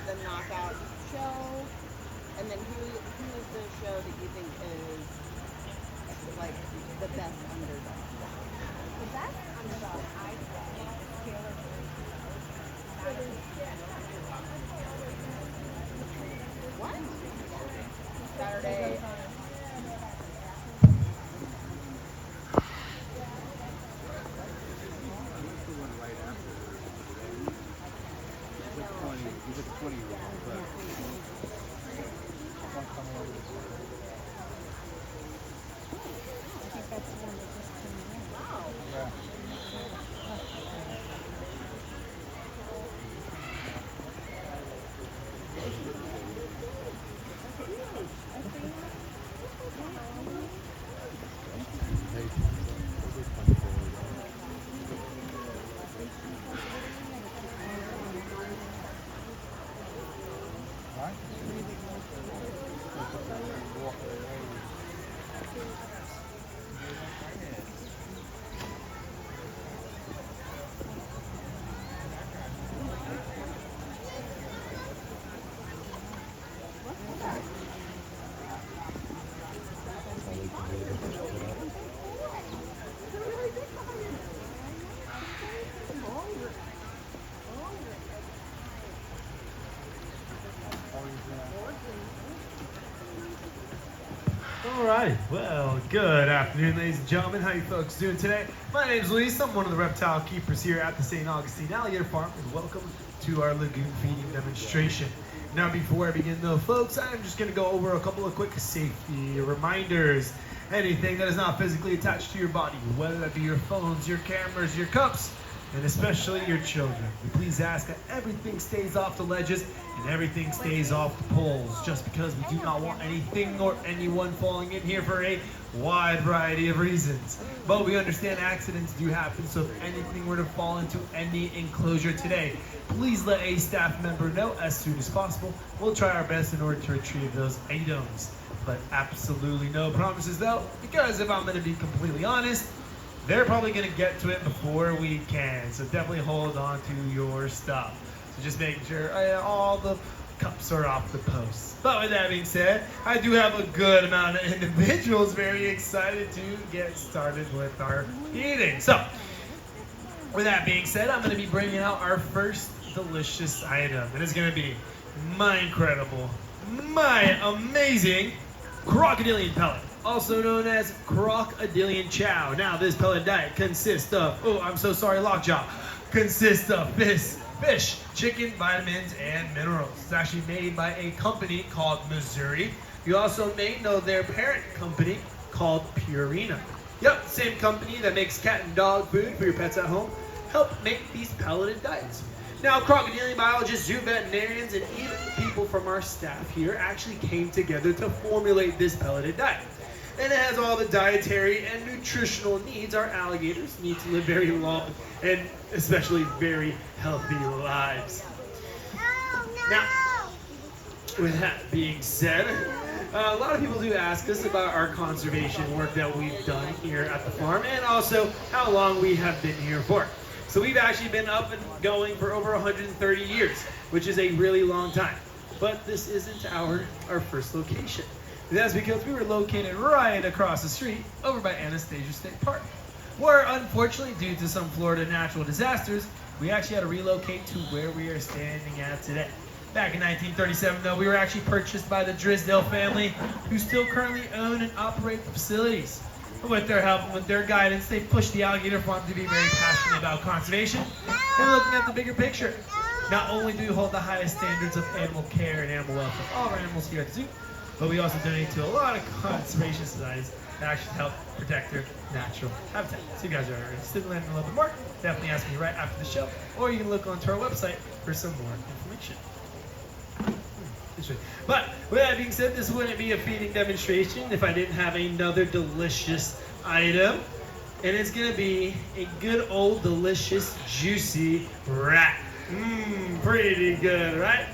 The knockout show, and then who is the show that you think is like the best underdog? The best underdog, I think, Taylor What? Saturday. He's like a 20-year-old. I think that's the one that just came in. Wow. Yeah. Alright, well, good afternoon, ladies and gentlemen. How you folks doing today? My name's Luis. I'm one of the reptile keepers here at the St. Augustine Alligator Farm, and welcome to our lagoon feeding demonstration. Now, before I begin though, folks, I'm just going to go over a couple of quick safety reminders. Anything that is not physically attached to your body, whether that be your phones, your cameras, your cups, and especially your children. We please ask that everything stays off the ledges and everything stays off the poles, just because we do not want anything or anyone falling in here for a wide variety of reasons. But we understand accidents do happen, so if anything were to fall into any enclosure today, please let a staff member know as soon as possible. We'll try our best in order to retrieve those items. But absolutely no promises though, because if I'm going to be completely honest, they're probably going to get to it before we can. So definitely hold on to your stuff. So just making sure all the cups are off the posts. But with that being said, I do have a good amount of individuals very excited to get started with our eating. So with that being said, I'm going to be bringing out our first delicious item. And it's going to be my incredible, my amazing crocodilian pellet, also known as crocodilian chow. Now, this pellet diet consists of, lockjaw, consists of fish, chicken, vitamins, and minerals. It's actually made by a company called Missouri. You also may know their parent company called Purina. Yep, same company that makes cat and dog food for your pets at home help make these pelleted diets. Now, crocodilian biologists, zoo veterinarians, and even people from our staff here actually came together to formulate this pelleted diet. And it has all the dietary and nutritional needs our alligators need to live very long and especially very healthy lives. Now, with that being said, a lot of people do ask us about our conservation work that we've done here at the farm, and also how long we have been here for. So we've actually been up and going for over 130 years, which is a really long time. But this isn't our first location. That's because we were located right across the street over by Anastasia State Park, where unfortunately, due to some Florida natural disasters, we actually had to relocate to where we are standing at today. Back in 1937, though, we were actually purchased by the Drisdale family, who still currently own and operate the facilities. With their help and with their guidance, they pushed the Alligator Farm to be very passionate about conservation and looking at the bigger picture. Not only do we hold the highest standards of animal care and animal welfare for all of our animals here at the zoo, but we also donate to a lot of conservation societies that actually help protect their natural habitat. So if you guys are interested in learning a little bit more, definitely ask me right after the show, or you can look onto our website for some more information. But with that being said, this wouldn't be a feeding demonstration if I didn't have another delicious item. And it's gonna be a good old delicious juicy rat. Pretty good, right?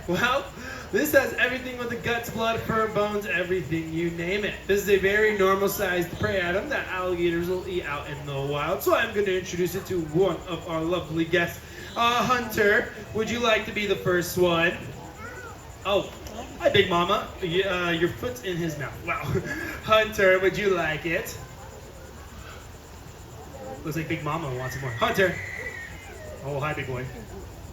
Well, this has everything with the guts, blood, fur, bones, everything, you name it. This is a very normal sized prey item that alligators will eat out in the wild. So I'm gonna introduce it to one of our lovely guests. Hunter, would you like to be the first one? Oh, hi Big Mama. Your foot's in his mouth. Wow. Hunter, would you like it? Looks like Big Mama wants some more. Hunter. Oh, hi, big boy.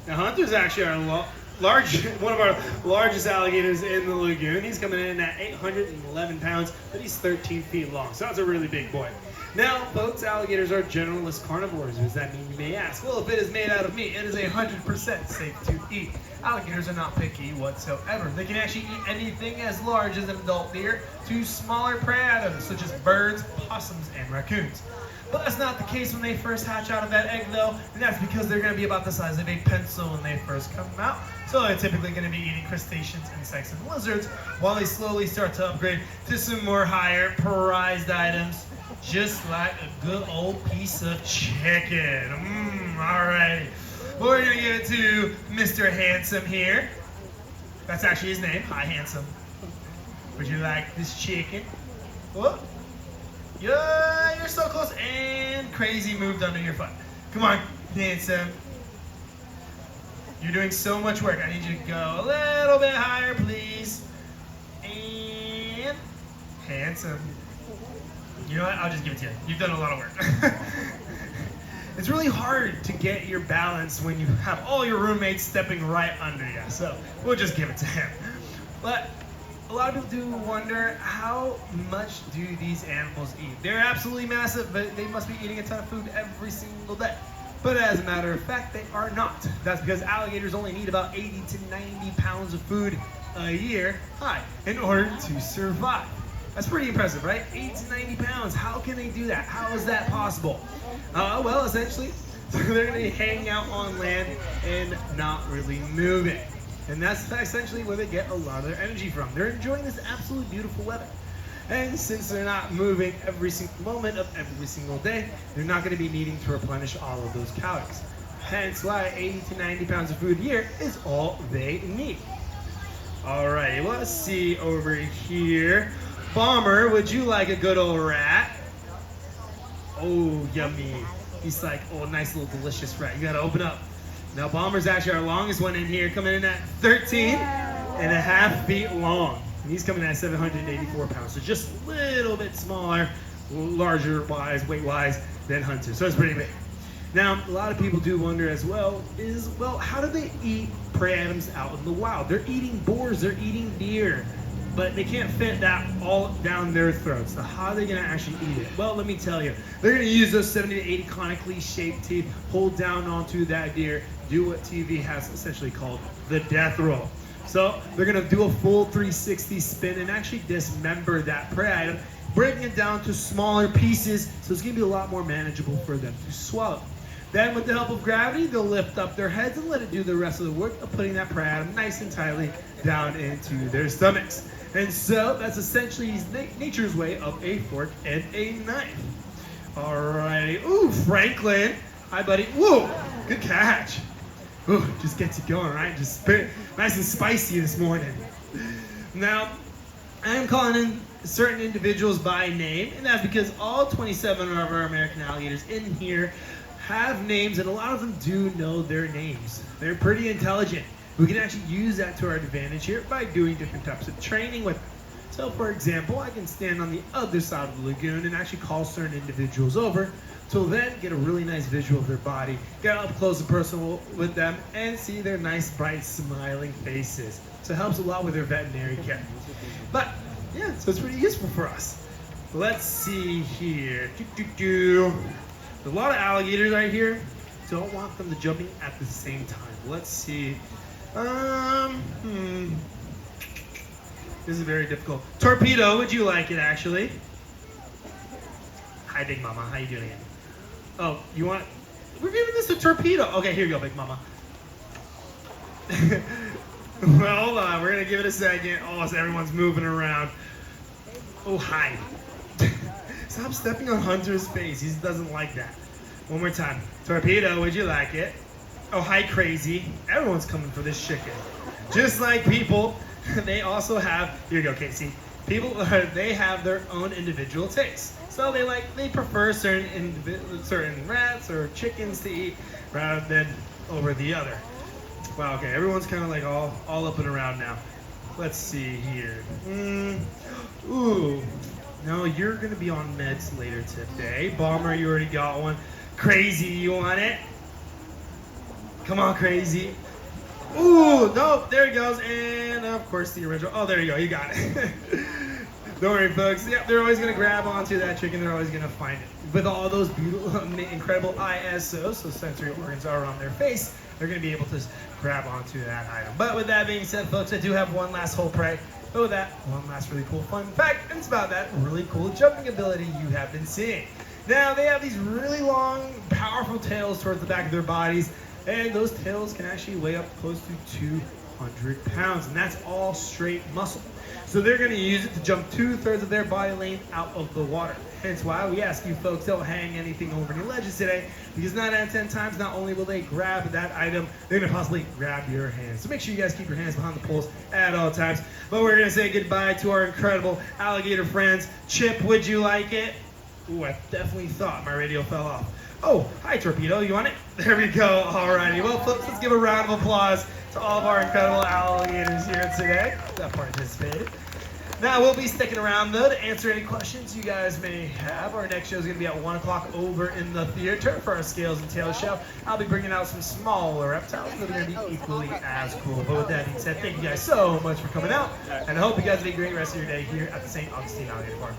Now, Hunter's actually one of our largest alligators in the lagoon. He's coming in at 811 pounds, but he's 13 feet long, so that's a really big boy. Now, folks, alligators are generalist carnivores. What does that mean, you may ask? Well, if it is made out of meat, it is 100% safe to eat. Alligators are not picky whatsoever. They can actually eat anything as large as an adult deer to smaller prey items, such as birds, possums, and raccoons. But that's not the case when they first hatch out of that egg, though, and that's because they're going to be about the size of a pencil when they first come out. So they're typically going to be eating crustaceans, insects, and lizards, while they slowly start to upgrade to some more higher prized items, just like a good old piece of chicken. Alrighty. We're going to give it to Mr. Handsome here. That's actually his name. Hi, Handsome. Would you like this chicken? Whoop. Yeah, you're so close, and crazy moved under your foot. Come on, Handsome. You're doing so much work. I need you to go a little bit higher, please. And Handsome. You know what? I'll just give it to you. You've done a lot of work. It's really hard to get your balance when you have all your roommates stepping right under you. So we'll just give it to him. But a lot of people do wonder, how much do these animals eat? They're absolutely massive, but they must be eating a ton of food every single day. But as a matter of fact, they are not. That's because alligators only need about 80 to 90 pounds of food a year in order to survive. That's pretty impressive, right? 80 to 90 pounds. How can they do that? How is that possible? Well, essentially, they're going to be hanging out on land and not really moving. And that's essentially where they get a lot of their energy from. They're enjoying this absolutely beautiful weather. And since they're not moving every single moment of every single day, they're not going to be needing to replenish all of those calories. Hence why 80 to 90 pounds of food a year is all they need. Alrighty, let's see over here. Bomber, would you like a good old rat? Oh, yummy. He's like, oh, nice little delicious rat. You gotta open up. Now, Bomber's actually our longest one in here, coming in at 13.5 feet long. And he's coming in at 784 pounds, so just a little bit smaller, larger wise, weight-wise than Hunter. So it's pretty big. Now, a lot of people do wonder as well, how do they eat prey items out in the wild? They're eating boars, they're eating deer, but they can't fit that all down their throats. So how are they gonna actually eat it? Well, let me tell you. They're gonna use those 70 to 80 conically shaped teeth, hold down onto that deer, do what TV has essentially called the death roll. So they're gonna do a full 360 spin and actually dismember that prey item, breaking it down to smaller pieces, so it's gonna be a lot more manageable for them to swallow. Then with the help of gravity, they'll lift up their heads and let it do the rest of the work of putting that prey item nice and tightly down into their stomachs. And so that's essentially nature's way of a fork and a knife. Alrighty. Ooh, Franklin. Hi, buddy. Whoa, good catch. Ooh, just gets you going, right? Just nice and spicy this morning. Now, I am calling in certain individuals by name, and that's because all 27 of our American alligators in here have names, and a lot of them do know their names. They're pretty intelligent. We can actually use that to our advantage here by doing different types of training with them. So for example, I can stand on the other side of the lagoon and actually call certain individuals over to then get a really nice visual of their body, get up close and personal with them, and see their nice, bright, smiling faces. So it helps a lot with their veterinary care. But yeah, so it's pretty useful for us. Let's see here. There's a lot of alligators right here. Don't want them to jumping at the same time. Let's see. This is very difficult. Torpedo, would you like it actually? Hi, Big Mama. How you doing? Oh, you want? We're giving this a torpedo. Okay, here you go, Big Mama. Well, hold on. We're gonna give it a second. Oh, so everyone's moving around. Oh, hi. Stop stepping on Hunter's face. He doesn't like that. One more time. Torpedo, would you like it? Oh, hi, Crazy. Everyone's coming for this chicken. Just like people, they also have, here you go, Casey. People, they have their own individual tastes. So they prefer certain rats or chickens to eat rather than over the other. Wow, okay, everyone's kind of like all up and around now. Let's see here. Ooh, no, you're gonna be on meds later today. Bomber, you already got one. Crazy, you want it? Come on, Crazy. Ooh, no, there he goes. And of course the original. Oh, there you go, you got it. Don't worry, folks. Yep, they're always gonna grab onto that chicken. They're always gonna find it. With all those beautiful, incredible ISOs, so sensory organs are on their face, they're gonna be able to grab onto that item. But with that being said, folks, I do have one last whole prey. But with that, one last really cool fun fact, and it's about that really cool jumping ability you have been seeing. Now, they have these really long, powerful tails towards the back of their bodies, and those tails can actually weigh up close to 200 pounds, and that's all straight muscle. So they're going to use it to jump 2/3 of their body length out of the water. Hence why we ask you folks, don't hang anything over any ledges today, because 9 out of 10 times, not only will they grab that item, they're going to possibly grab your hands. So make sure you guys keep your hands behind the poles at all times. But we're going to say goodbye to our incredible alligator friends. Chip, would you like it? Ooh, I definitely thought my radio fell off. Oh, hi, Torpedo. You want it? There we go. Alrighty. Well, folks, let's give a round of applause to all of our incredible alligators here today that participated. Now, we'll be sticking around, though, to answer any questions you guys may have. Our next show is going to be at 1 o'clock over in the theater for our Scales and Tails show. I'll be bringing out some smaller reptiles that are going to be equally as cool. But with that being said, thank you guys so much for coming out, and I hope you guys have a great rest of your day here at the St. Augustine Alligator Farm.